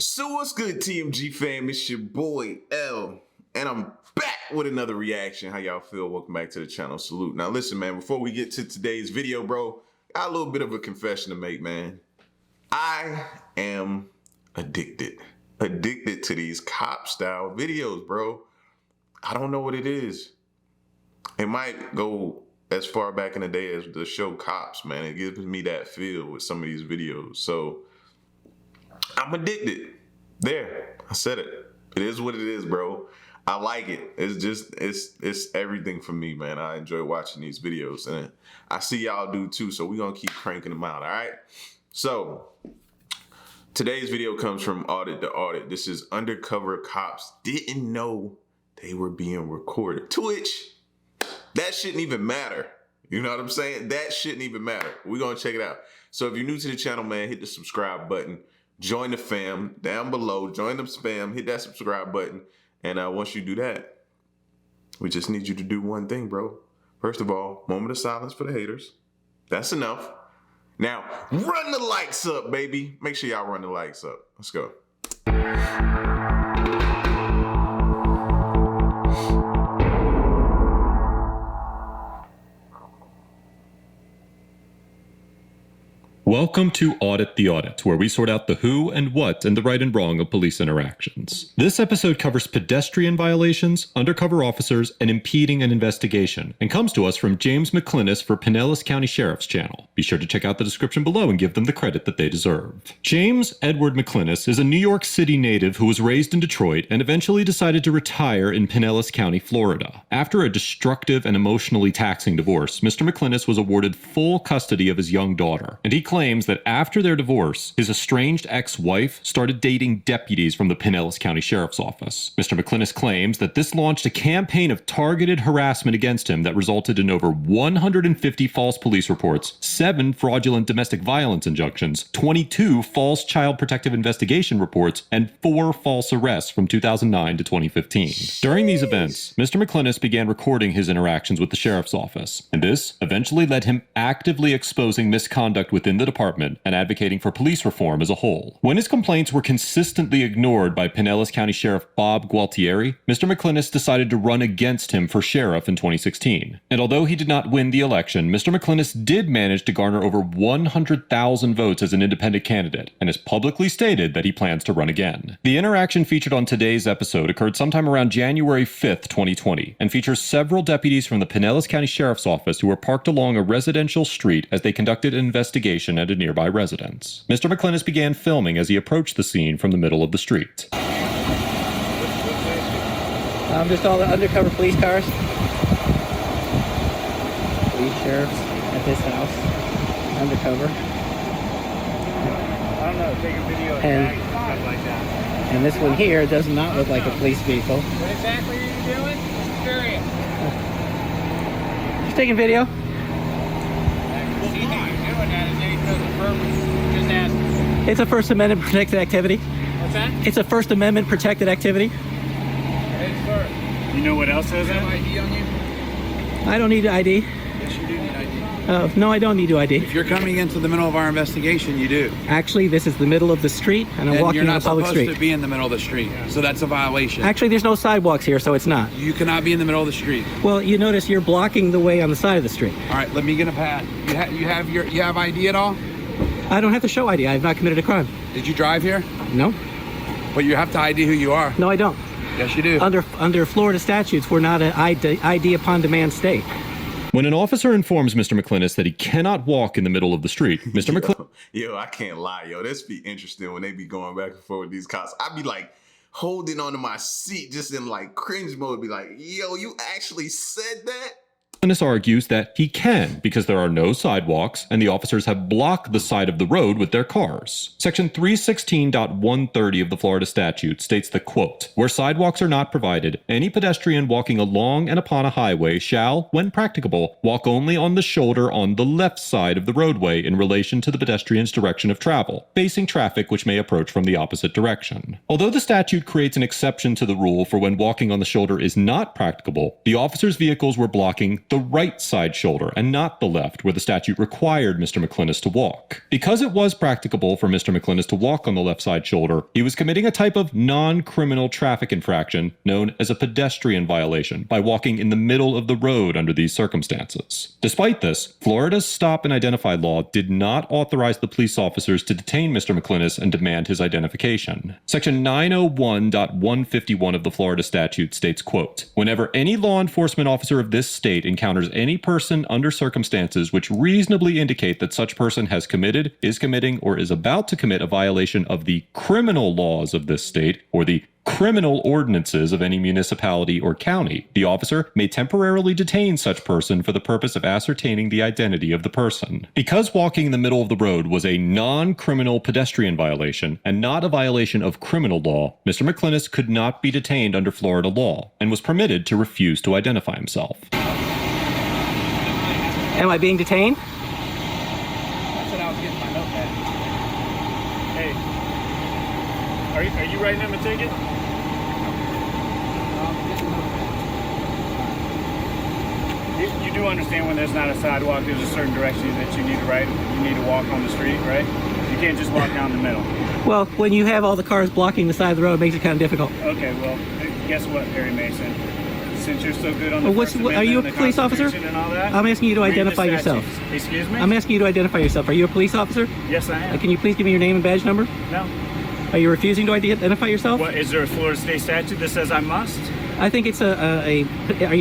So what's good, TMG fam? It's your boy L, and I'm back with another reaction. How y'all feel? Welcome back to the channel. Salute. Now listen, man, before we get to today's video, bro, got a little bit of a confession to make, man. I am addicted to these cop style videos, bro. I don't know what it is. It might go as far back in the day as the show Cops, man. It gives me that feel with some of these videos. So I'm addicted. There, I said it. It is what it is, bro. I like it. It's everything for me, man. I enjoy watching these videos, and I see y'all do too. So we're gonna keep cranking them out, all right? So today's video comes from Audit to Audit. This is Undercover Cops Didn't Know They Were Being Recorded. Twitch, that shouldn't even matter. You know what I'm saying? That shouldn't even matter. We're gonna check it out. So if you're new to the channel, man, hit the subscribe button. Join the fam down below. Join the spam. Hit that subscribe button. And once you do that, we just need you to do one thing, bro. First of all, moment of silence for the haters. That's enough. Now, run the likes up, baby. Make sure y'all run the likes up. Let's go. Welcome to Audit the Audit, where we sort out the who and what and the right and wrong of police interactions. This episode covers pedestrian violations, undercover officers, and impeding an investigation, and comes to us from James McClinnis for Pinellas County Sheriff's Channel. Be sure to check out the description below and give them the credit that they deserve. James Edward McClinnis is a New York City native who was raised in Detroit and eventually decided to retire in Pinellas County, Florida. After a destructive and emotionally taxing divorce, Mr. McClinnis was awarded full custody of his young daughter, and he claims that after their divorce, his estranged ex-wife started dating deputies from the Pinellas County Sheriff's Office. Mr. McClinnis claims that this launched a campaign of targeted harassment against him that resulted in over 150 false police reports, 7 fraudulent domestic violence injunctions, 22 false child protective investigation reports, and 4 false arrests from 2009 to 2015. During these events, Mr. McClinnis began recording his interactions with the Sheriff's Office, and this eventually led him actively exposing misconduct within the department and advocating for police reform as a whole. When his complaints were consistently ignored by Pinellas County Sheriff Bob Gualtieri, Mr. McClinnis decided to run against him for sheriff in 2016. And although he did not win the election, Mr. McClinnis did manage to garner over 100,000 votes as an independent candidate and has publicly stated that he plans to run again. The interaction featured on today's episode occurred sometime around January 5th, 2020, and features several deputies from the Pinellas County Sheriff's Office who were parked along a residential street as they conducted an investigation at a nearby residence. Mr. McClinnis began filming as he approached the scene from the middle of the street. Just all the undercover police cars. Police sheriffs at this house. Undercover. I don't know, take a video of And- stuff like that. And this one here does not look like a police vehicle. What exactly are you doing? Just curious. Just taking video. Anything you're doing that is any other purpose. Just asking. It's a First Amendment protected activity. What's that? It's a First Amendment protected activity. It's first. You know what else has that? ID on you? I don't need ID. Yes, you do need ID. No, I don't need to ID. If you're coming into the middle of our investigation, you do. Actually, this is the middle of the street, and I'm And walking you're on a not public supposed street. to be in the middle of the street, so that's a violation. Actually, there's no sidewalks here, so it's not. You cannot be in the middle of the street. Well, you notice you're blocking the way on the side of the street. All right, let me get a pad. You have ID at all? I don't have to show ID. I have not committed a crime. Did you drive here? No, But you have to ID who you are. no, I don't. Yes, you do. Under Florida statutes, we're not an ID upon demand state. When an officer informs Mr. McClinnis that he cannot walk in the middle of the street, Mr. McClinnis Yo, I can't lie, yo. This be interesting when they be going back and forth with these cops. I be like holding onto my seat just in like cringe mode. Be like, yo, you actually said that? argues that he can because there are no sidewalks and the officers have blocked the side of the road with their cars. Section 316.130 of the Florida statute states that, quote, where sidewalks are not provided, any pedestrian walking along and upon a highway shall, when practicable, walk only on the shoulder on the left side of the roadway in relation to the pedestrian's direction of travel, facing traffic which may approach from the opposite direction. Although the statute creates an exception to the rule for when walking on the shoulder is not practicable, the officers' vehicles were blocking the right side shoulder and not the left, where the statute required Mr. McClinnis to walk. Because it was practicable for Mr. McClinnis to walk on the left side shoulder, he was committing a type of non-criminal traffic infraction known as a pedestrian violation by walking in the middle of the road under these circumstances. Despite this, Florida's stop and identify law did not authorize the police officers to detain Mr. McClinnis and demand his identification. Section 901.151 of the Florida statute states, quote, "Whenever any law enforcement officer of this state encounters any person under circumstances which reasonably indicate that such person has committed, is committing, or is about to commit a violation of the criminal laws of this state or the criminal ordinances of any municipality or county, the officer may temporarily detain such person for the purpose of ascertaining the identity of the person." Because walking in the middle of the road was a non-criminal pedestrian violation and not a violation of criminal law, Mr. McClinnis could not be detained under Florida law and was permitted to refuse to identify himself. Am I being detained? That's what I was getting my notepad. Hey, are you writing him a ticket? You do understand when there's not a sidewalk, there's a certain direction that you need to ride. You need to walk on the street, right? You can't just walk down the middle. Well, when you have all the cars blocking the side of the road, it makes it kind of difficult. Okay, well, guess what, Perry Mason? Since you're so good on the Well, First Amendment are you a and the police officer? Constitution and all that, I'm asking you to read the identify yourself. statutes. Excuse me? I'm asking you to identify yourself. Are you a police officer? Yes, I am. Can you please give me your name and badge number? No. Are you refusing to identify yourself? What, is there a Florida state statute that says I must? I think it's are you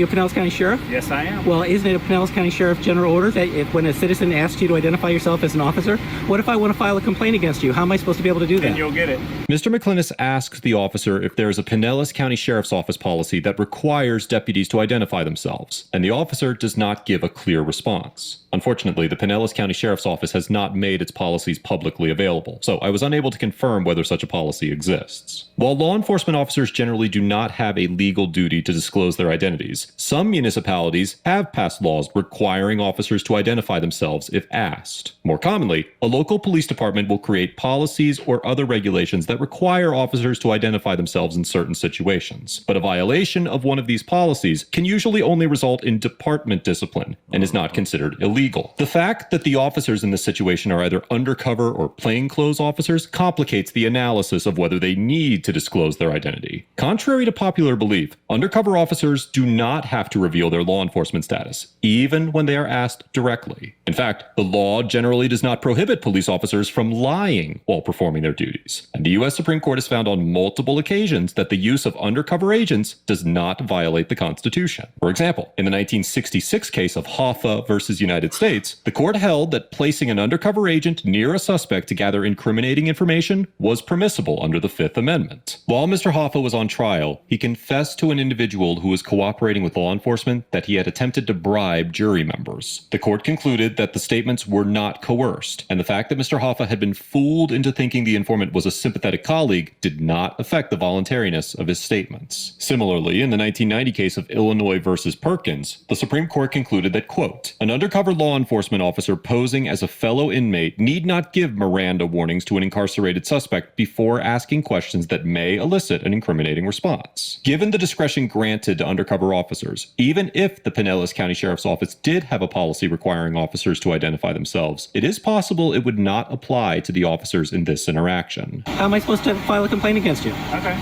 a Pinellas County Sheriff? Yes, I am. Well, isn't it a Pinellas County Sheriff general order that when a citizen asks you to identify yourself as an officer, what if I want to file a complaint against you? How am I supposed to be able to do Then that? you'll get it. Mr. McClinnis asks the officer if there is a Pinellas County Sheriff's Office policy that requires deputies to identify themselves, and the officer does not give a clear response. Unfortunately, the Pinellas County Sheriff's Office has not made its policies publicly available, so I was unable to confirm whether such a policy exists. While law enforcement officers generally do not have a legal duty to disclose their identities, some municipalities have passed laws requiring officers to identify themselves if asked. More commonly, a local police department will create policies or other regulations that require officers to identify themselves in certain situations. But a violation of one of these policies can usually only result in department discipline and is not considered illegal. The fact that the officers in this situation are either undercover or plainclothes officers complicates the analysis of whether they need to disclose their identity. Contrary to popular belief, undercover officers do not have to reveal their law enforcement status, even when they are asked directly. In fact, the law generally does not prohibit police officers from lying while performing their duties, and the U.S. Supreme Court has found on multiple occasions that the use of undercover agents does not violate the Constitution. For example, in the 1966 case of Hoffa versus United States, the court held that placing an undercover agent near a suspect to gather incriminating information was permissible under the Fifth Amendment. While Mr. Hoffa was on trial, he confessed to an individual who was cooperating with law enforcement that he had attempted to bribe jury members. The court concluded that the statements were not coerced, and the fact that Mr. Hoffa had been fooled into thinking the informant was a sympathetic colleague did not affect the voluntariness of his statements. Similarly, in the 1990 case of Illinois versus Perkins, the Supreme Court concluded that, quote, "An undercover law enforcement officer posing as a fellow inmate need not give Miranda warnings to an incarcerated suspect before asking questions that may elicit an incriminating response." Given the discretion granted to undercover officers, even if the Pinellas County Sheriff's Office did have a policy requiring officers to identify themselves, it is possible it would not apply to the officers in this interaction. How am I supposed to file a complaint against you? Okay.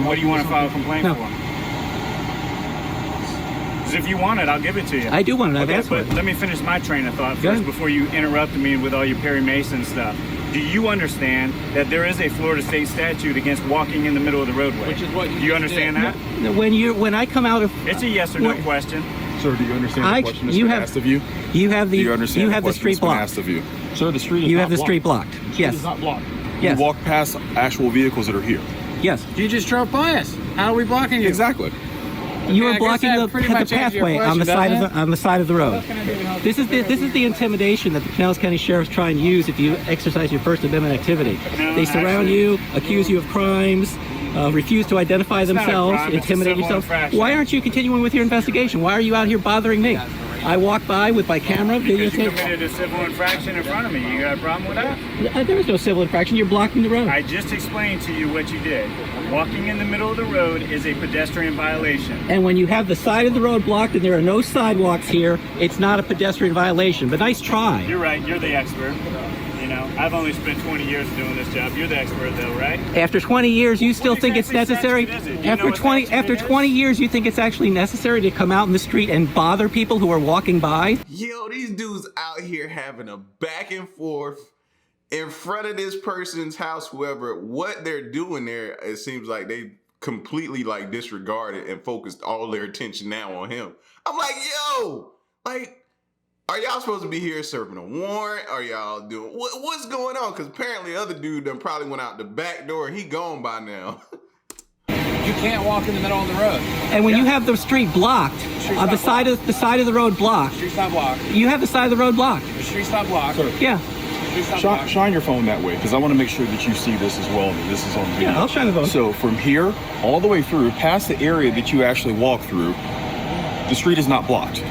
What do you want to file a complaint No. for? Because if you want it, I'll give it to you. I do want it. I've Okay, asked for but it. let me finish my train of thought Go first ahead. before you interrupted me with all your Perry Mason stuff. Do you understand that there is a Florida state statute against walking in the middle of the roadway? Which is what you Do you just understand did. that? When I come out of It's a yes or no What- question. Sir, do you understand the question that's you been have asked of you? you have the Do you understand you the have the question street that's been blocked. asked of you? Sir, the street is You not have the blocked. street blocked. The street Yes. is not blocked. Yes. You walk past actual vehicles that are here. Yes. You just drove by us. How are we blocking you? Exactly. You I are guess blocking that the pretty much answers your pathway on the question, side of doesn't the on the side of the road. This is the intimidation that the Pinellas County Sheriff's try and use if you exercise your First Amendment activity. No, They surround actually- you, accuse you of crimes, refuse to identify not a themselves, crime, it's a intimidate civil yourself. infraction. Why aren't you continuing with your investigation? Why are you out here bothering me? I walk by with my camera, Because you videotape. committed a civil infraction in front of me. You got a problem with that? There was no civil infraction. You're blocking the road. I just explained to you what you did. Walking in the middle of the road is a pedestrian violation. And when you have the side of the road blocked and there are no sidewalks here, it's not a pedestrian violation. But nice try. You're right. You're the expert. You know, I've only spent 20 years doing this job. You're the expert, though, right? After 20 years, you still What think it's exactly necessary? statute is it? Do you know After what 20 statute after it is? 20 years, you think it's actually necessary to come out in the street and bother people who are walking by? Yo, these dudes out here having a back and forth in front of this person's house, whoever, what they're doing there, it seems like they completely like disregarded and focused all their attention now on him. I'm like, yo, like, are y'all supposed to be here serving a warrant? Are y'all doing, what's going on? Because apparently the other dude done probably went out the back door. He gone by now. You can't walk in the middle of the road. And when you have the street blocked, Street's the not side of the road blocked, Street's not blocked. you have the side of the road blocked. The street's not blocked. Yeah. Street's not Shine, blocked. shine your phone that way, because I want to make sure that you see this as well. That this is on video. Yeah, I'll shine the phone. So from here all the way through, past the area that you actually walk through, the street is not blocked.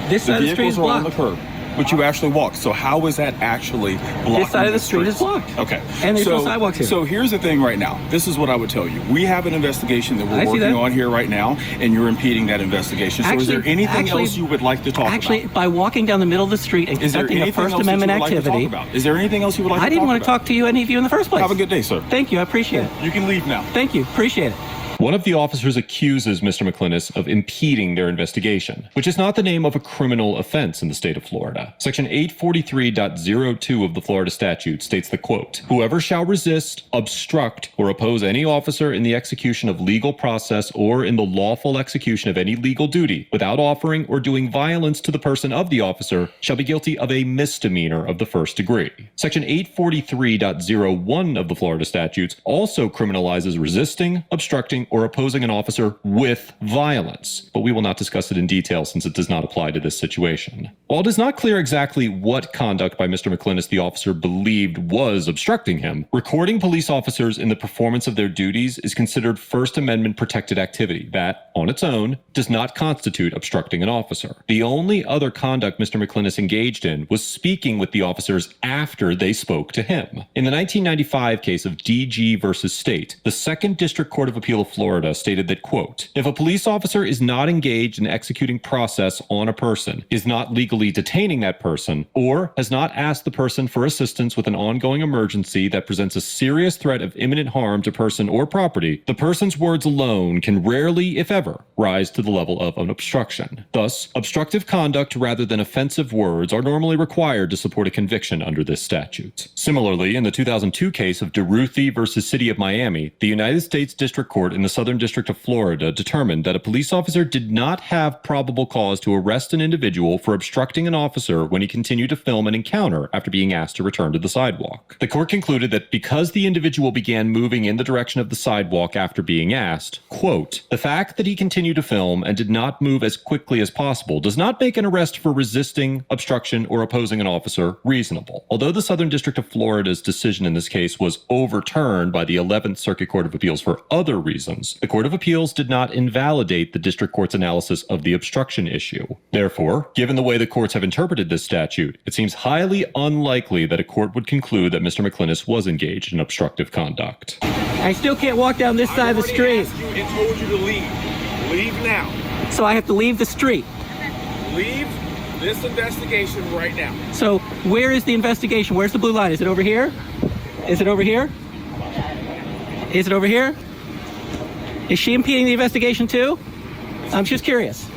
This The side of the street is vehicles are on the blocked. curb, but you actually walk. So how is that actually blocking This side of the street is streets? blocked. Okay. And there's no sidewalks here. So here's the thing right now. This is what I would tell you. We have an investigation that I we're see working that. on here right now, and you're impeding that investigation. So is there anything else you would like to talk Actually, about? by walking down the middle of the street and Is there conducting a anything First else that you Amendment would like to activity, talk about? Is there anything else you would like to I talk didn't about? want to talk to you, any of you in the first place. Have a good day, sir. Thank you. I appreciate it. You can leave now. Thank you. Appreciate it. One of the officers accuses Mr. McClinnis of impeding their investigation, which is not the name of a criminal offense in the state of Florida. Section 843.02 of the Florida statute states the quote, "Whoever shall resist, obstruct, or oppose any officer in the execution of legal process or in the lawful execution of any legal duty without offering or doing violence to the person of the officer shall be guilty of a misdemeanor of the first degree." Section 843.01 of the Florida statutes also criminalizes resisting, obstructing, or opposing an officer with violence, but we will not discuss it in detail since it does not apply to this situation. While it is not clear exactly what conduct by Mr. McClinnis the officer believed was obstructing him, recording police officers in the performance of their duties is considered First Amendment protected activity that, on its own, does not constitute obstructing an officer. The only other conduct Mr. McClinnis engaged in was speaking with the officers after they spoke to him. In the 1995 case of DG versus State, the Second District Court of Appeal of Florida stated that, quote, "If a police officer is not engaged in executing process on a person, is not legally detaining that person, or has not asked the person for assistance with an ongoing emergency that presents a serious threat of imminent harm to person or property, the person's words alone can rarely, if ever, rise to the level of an obstruction. Thus, obstructive conduct rather than offensive words are normally required to support a conviction under this statute." Similarly, in the 2002 case of DeRuthi versus City of Miami, the United States District Court in the Southern District of Florida determined that a police officer did not have probable cause to arrest an individual for obstructing an officer when he continued to film an encounter after being asked to return to the sidewalk. The court concluded that because the individual began moving in the direction of the sidewalk after being asked, quote, "The fact that he continued to film and did not move as quickly as possible does not make an arrest for resisting, obstruction, or opposing an officer reasonable." Although the Southern District of Florida's decision in this case was overturned by the 11th Circuit Court of Appeals for other reasons, the Court of Appeals did not invalidate the district court's analysis of the obstruction issue. Therefore, given the way the courts have interpreted this statute, it seems highly unlikely that a court would conclude that Mr. McClinnis was engaged in obstructive conduct. I still can't walk down this side of the street, asked you and told you to leave. Leave now. so I have to leave the street. Leave this investigation right now. So where is the investigation? Where's the blue line? Is it over here? Is it over here? Is it over here? Is she impeding the investigation too? I'm just curious.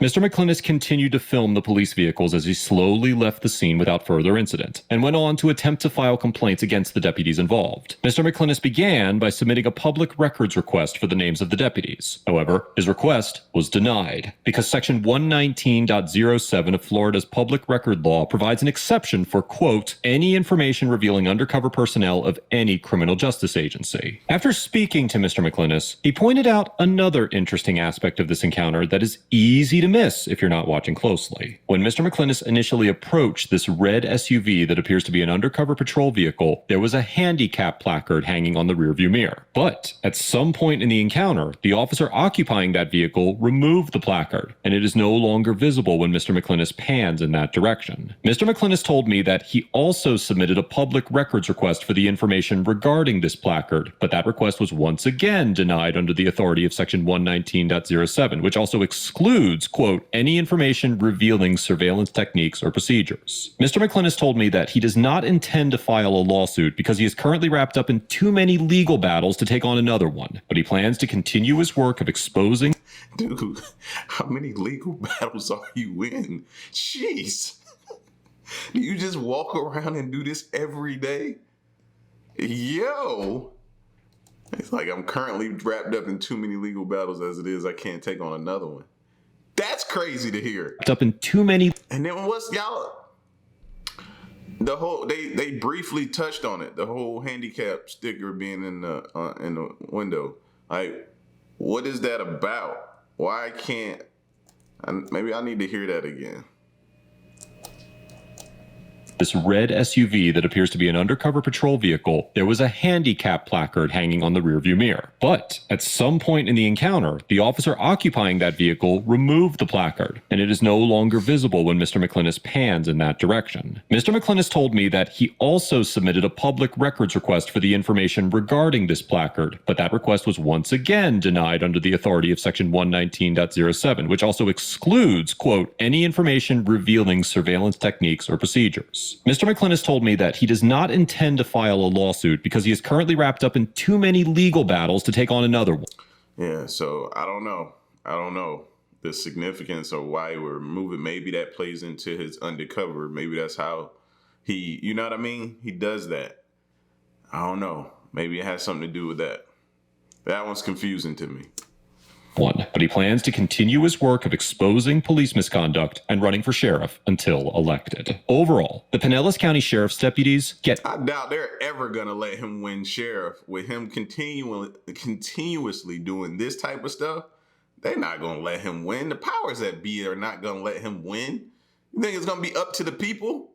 Mr. McClinnis continued to film the police vehicles as he slowly left the scene without further incident, and went on to attempt to file complaints against the deputies involved. Mr. McClinnis began by submitting a public records request for the names of the deputies. However, his request was denied, because Section 119.07 of Florida's public record law provides an exception for, quote, "any information revealing undercover personnel of any criminal justice agency." After speaking to Mr. McClinnis, he pointed out another interesting aspect of this encounter that is easy to miss if you're not watching closely. When Mr. McClinnis initially approached this red SUV that appears to be an undercover patrol vehicle, there was a handicap placard hanging on the rearview mirror. But at some point in the encounter, the officer occupying that vehicle removed the placard, and it is no longer visible when Mr. McClinnis pans in that direction. Mr. McClinnis told me that he also submitted a public records request for the information regarding this placard, but that request was once again denied under the authority of Section 119.07, which also excludes, quote, any information revealing surveillance techniques or procedures. Mr. McClinnis told me that he does not intend to file a lawsuit because he is currently wrapped up in too many legal battles to take on another one, but he plans to continue his work of exposing. Dude, how many legal battles are you in? Jeez. Do you just walk around and do this every day? Yo. It's like I'm currently wrapped up in too many legal battles as it is. I can't take on another one. That's crazy to hear. Wrapped up in too many. And then what's y'all? The whole they briefly touched on it. The whole handicap sticker being in the window. Like, what is that about? Why can't? Maybe I need to hear that again. This red SUV that appears to be an undercover patrol vehicle, there was a handicap placard hanging on the rearview mirror. But at some point in the encounter, the officer occupying that vehicle removed the placard, and it is no longer visible when Mr. McClinnis pans in that direction. Mr. McClinnis told me that he also submitted a public records request for the information regarding this placard, but that request was once again denied under the authority of Section 119.07, which also excludes, quote, any information revealing surveillance techniques or procedures. Mr. McClinnis told me that he does not intend to file a lawsuit because he is currently wrapped up in too many legal battles to take on another one. Yeah, so I don't know the significance of why we're moving. Maybe that plays into his undercover. Maybe that's how he, you know what I mean? He does that. I don't know. Maybe it has something to do with that. That one's confusing to me. But he plans to continue his work of exposing police misconduct and running for sheriff until elected. Overall, the Pinellas County Sheriff's deputies get. I doubt they're ever gonna let him win sheriff with him continuously doing this type of stuff. They're not gonna let him win. The powers that be are not gonna let him win. You think it's gonna be up to the people?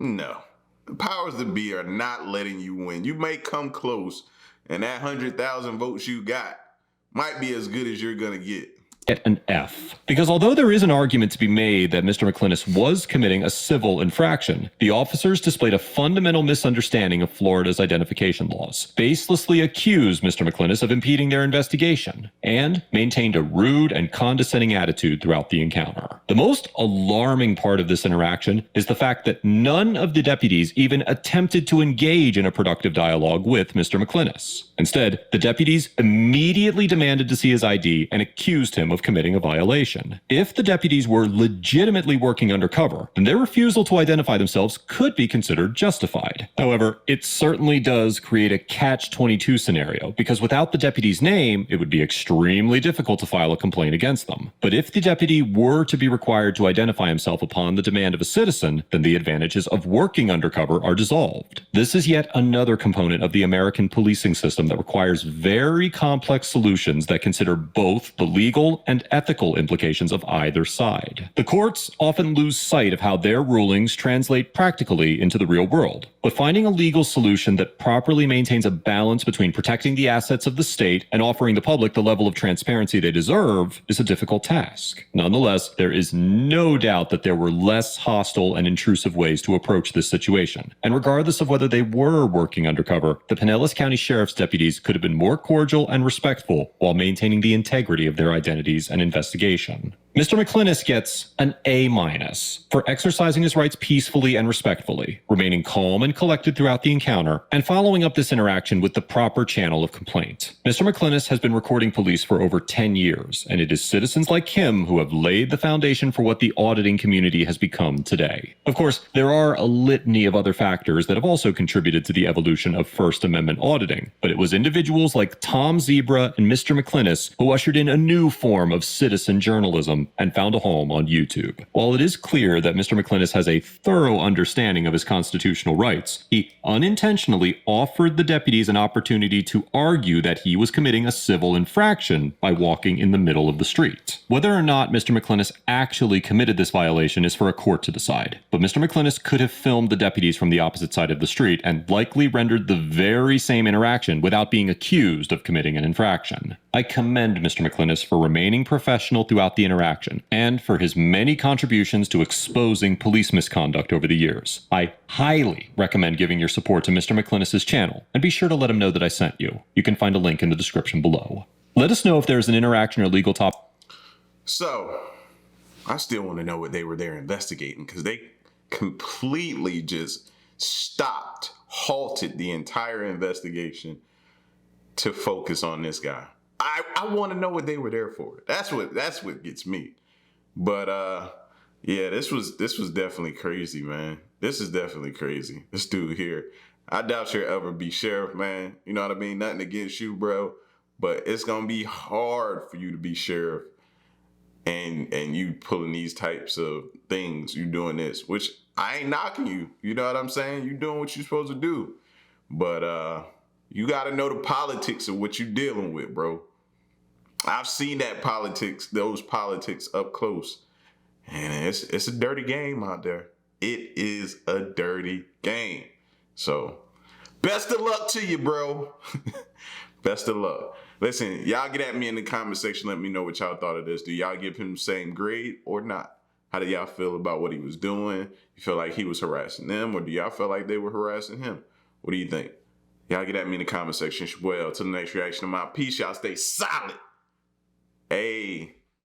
No. The powers that be are not letting you win. You may come close, and that 100,000 votes you got might be as good as you're gonna get. An F. Because although there is an argument to be made that Mr. McClinnis was committing a civil infraction, the officers displayed a fundamental misunderstanding of Florida's identification laws, baselessly accused Mr. McClinnis of impeding their investigation, and maintained a rude and condescending attitude throughout the encounter. The most alarming part of this interaction is the fact that none of the deputies even attempted to engage in a productive dialogue with Mr. McClinnis. Instead, the deputies immediately demanded to see his ID and accused him of committing a violation. If the deputies were legitimately working undercover, then their refusal to identify themselves could be considered justified. However, it certainly does create a catch-22 scenario, because without the deputy's name, it would be extremely difficult to file a complaint against them. But if the deputy were to be required to identify himself upon the demand of a citizen, then the advantages of working undercover are dissolved. This is yet another component of the American policing system that requires very complex solutions that consider both the legal and ethical implications of either side. The courts often lose sight of how their rulings translate practically into the real world, but finding a legal solution that properly maintains a balance between protecting the assets of the state and offering the public the level of transparency they deserve is a difficult task. Nonetheless, there is no doubt that there were less hostile and intrusive ways to approach this situation, and regardless of whether they were working undercover, the Pinellas County Sheriff's deputies could have been more cordial and respectful while maintaining the integrity of their identities and investigation. Mr. McClinnis gets an A- for exercising his rights peacefully and respectfully, remaining calm and collected throughout the encounter, and following up this interaction with the proper channel of complaint. Mr. McClinnis has been recording police for over 10 years, and it is citizens like him who have laid the foundation for what the auditing community has become today. Of course, there are a litany of other factors that have also contributed to the evolution of First Amendment auditing, but it was individuals like Tom Zebra and Mr. McClinnis who ushered in a new form of citizen journalism them and found a home on YouTube. While it is clear that Mr. McClintis has a thorough understanding of his constitutional rights, he unintentionally offered the deputies an opportunity to argue that he was committing a civil infraction by walking in the middle of the street. Whether or not Mr. McClintis actually committed this violation is for a court to decide, but Mr. McClintis could have filmed the deputies from the opposite side of the street and likely rendered the very same interaction without being accused of committing an infraction. I commend Mr. McClintis for remaining professional throughout the interaction and for his many contributions to exposing police misconduct over the years. I highly recommend giving your support to Mr. McClintis' channel, and be sure to let him know that I sent you. You can find a link in the description below. Let us know if there's an interaction or legal topic. So, I still want to know what they were there investigating, because they completely just stopped, halted the entire investigation to focus on this guy. I want to know what they were there for. That's what gets me. But yeah, this was definitely crazy, man. This is definitely crazy. This dude here, I doubt you'll ever be sheriff, man. You know what I mean? Nothing against you, bro, but it's gonna be hard for you to be sheriff, and you pulling these types of things. You doing this, which I ain't knocking you. You know what I'm saying? You doing what you're supposed to do, but you got to know the politics of what you're dealing with, bro. I've seen those politics up close, and it's a dirty game out there. It is a dirty game. So, best of luck to you, bro. Best of luck. Listen, y'all get at me in the comment section. Let me know what y'all thought of this. Do y'all give him the same grade or not? How do y'all feel about what he was doing? You feel like he was harassing them, or do y'all feel like they were harassing him? What do you think? Y'all get at me in the comment section. Well, till the next reaction of my piece, y'all stay solid. Hey.